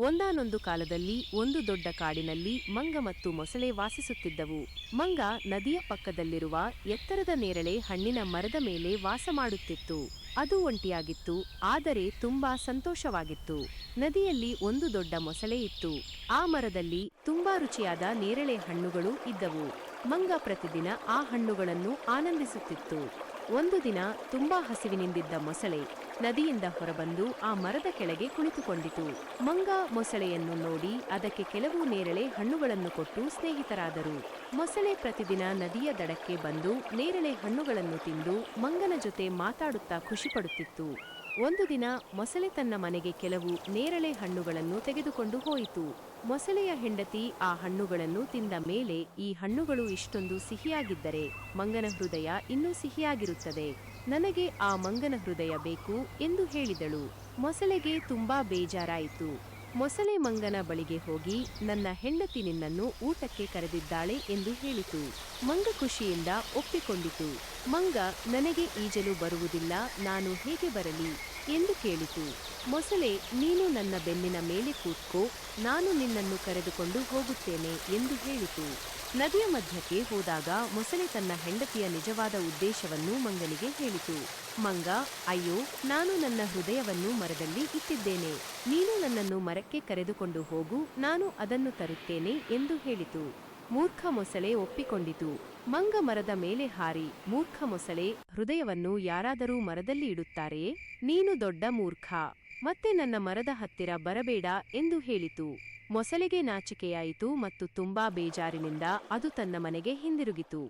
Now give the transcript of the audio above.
ಒಂದಾನೊಂದು ಕಾಲದಲ್ಲಿ ಒಂದು ದೊಡ್ಡ ಕಾಡಿನಲ್ಲಿ ಮಂಗ ಮತ್ತು ಮೊಸಳೆ ವಾಸಿಸುತ್ತಿದ್ದವು. ಮಂಗ ನದಿಯ ಪಕ್ಕದಲ್ಲಿರುವ ಎತ್ತರದ ನೇರಳೆ ಹಣ್ಣಿನ ಮರದ ಮೇಲೆ ವಾಸ ಮಾಡುತ್ತಿತ್ತು. ಅದು ಒಂಟಿಯಾಗಿತ್ತು, ಆದರೆ ತುಂಬಾ ಸಂತೋಷವಾಗಿತ್ತು. ನದಿಯಲ್ಲಿ ಒಂದು ದೊಡ್ಡ ಮೊಸಳೆ ಇತ್ತು. ಆ ಮರದಲ್ಲಿ ತುಂಬಾ ರುಚಿಯಾದ ನೇರಳೆ ಹಣ್ಣುಗಳು ಇದ್ದವು. ಮಂಗ ಪ್ರತಿದಿನ ಆ ಹಣ್ಣುಗಳನ್ನು ಆನಂದಿಸುತ್ತಿತ್ತು. ಒಂದು ದಿನ ತುಂಬಾ ಹಸಿವಿನಿಂದಿದ್ದ ಮೊಸಳೆ ನದಿಯಿಂದ ಹೊರಬಂದು ಆ ಮರದ ಕೆಳಗೆ ಕುಳಿತುಕೊಂಡಿತು. ಮಂಗ ಮೊಸಳೆಯನ್ನು ನೋಡಿ ಅದಕ್ಕೆ ಕೆಲವು ನೇರಳೆ ಹಣ್ಣುಗಳನ್ನು ಕೊಟ್ಟು ಸ್ನೇಹಿತರಾದರು. ಮೊಸಳೆ ಪ್ರತಿದಿನ ನದಿಯ ದಡಕ್ಕೆ ಬಂದು ನೇರಳೆ ಹಣ್ಣುಗಳನ್ನು ತಿಂದು ಮಂಗನ ಜೊತೆ ಮಾತಾಡುತ್ತಾ ಖುಷಿಪಡುತ್ತಿತ್ತು. ಒಂದು ದಿನ ಮೊಸಳೆ ತನ್ನ ಮನೆಗೆ ಕೆಲವು ನೇರಳೆ ಹಣ್ಣುಗಳನ್ನು ತೆಗೆದುಕೊಂಡು ಹೋಯಿತು. ಮೊಸಳೆಯ ಹೆಂಡತಿ ಆ ಹಣ್ಣುಗಳನ್ನು ತಿಂದ ಮೇಲೆ, ಈ ಹಣ್ಣುಗಳು ಇಷ್ಟೊಂದು ಸಿಹಿಯಾಗಿದ್ದರೆ ಮಂಗನ ಹೃದಯ ಇನ್ನೂ ಸಿಹಿಯಾಗಿರುತ್ತದೆ, ನನಗೆ ಆ ಮಂಗನ ಹೃದಯ ಬೇಕು ಎಂದು ಹೇಳಿದಳು. ಮೊಸಳೆಗೆ ತುಂಬಾ ಬೇಜಾರಾಯಿತು. ಮೊಸಳೆ ಮಂಗನ ಬಳಿಗೆ ಹೋಗಿ, ನನ್ನ ಹೆಂಡತಿ ನಿನ್ನನ್ನು ಊಟಕ್ಕೆ ಕರೆದಿದ್ದಾಳೆ ಎಂದು ಹೇಳಿತು. ಮಂಗ ಖುಷಿಯಿಂದ ಒಪ್ಪಿಕೊಂಡಿತು. ಮಂಗ, ನನಗೆ ಈಜಲು ಬರುವುದಿಲ್ಲ, ನಾನು ಹೇಗೆ ಬರಲಿ ಎಂದು ಕೇಳಿತು. ಮೊಸಳೆ, ನೀನು ನನ್ನ ಬೆನ್ನಿನ ಮೇಲೆ ಕೂತ್ಕೋ, ನಾನು ನಿನ್ನನ್ನು ಕರೆದುಕೊಂಡು ಹೋಗುತ್ತೇನೆ ಎಂದು ಹೇಳಿತು. ನದಿಯ ಮಧ್ಯಕ್ಕೆ ಹೋದಾಗ ಮೊಸಳೆ ತನ್ನ ಹೆಂಡತಿಯ ನಿಜವಾದ ಉದ್ದೇಶವನ್ನು ಮಂಗನಿಗೆ ಹೇಳಿತು. ಮಂಗ, ಅಯ್ಯೋ, ನಾನು ನನ್ನ ಹೃದಯವನ್ನು ಮರದಲ್ಲಿ ಇಟ್ಟಿದ್ದೇನೆ, ನೀನು ನನ್ನನ್ನು ಮರಕ್ಕೆ ಕರೆದುಕೊಂಡು ಹೋಗು, ನಾನು ಅದನ್ನು ತರುತ್ತೇನೆ ಎಂದು ಹೇಳಿತು. ಮೂರ್ಖ ಮೊಸಳೆ ಒಪ್ಪಿಕೊಂಡಿತು. ಮಂಗ ಮರದ ಮೇಲೆ ಹಾರಿ, ಮೂರ್ಖ ಮೊಸಳೆ, ಹೃದಯವನ್ನು ಯಾರಾದರೂ ಮರದಲ್ಲಿ ಇಡುತ್ತಾರೆಯೇ? ನೀನು ದೊಡ್ಡ ಮೂರ್ಖ, ಮತ್ತೆ ನನ್ನ ಮರದ ಹತ್ತಿರ ಬರಬೇಡ ಎಂದು ಹೇಳಿತು. ಮೊಸಳೆಗೆ ನಾಚಿಕೆಯಾಯಿತು ಮತ್ತು ತುಂಬಾ ಬೇಜಾರಿನಿಂದ ಅದು ತನ್ನ ಮನೆಗೆ ಹಿಂದಿರುಗಿತು.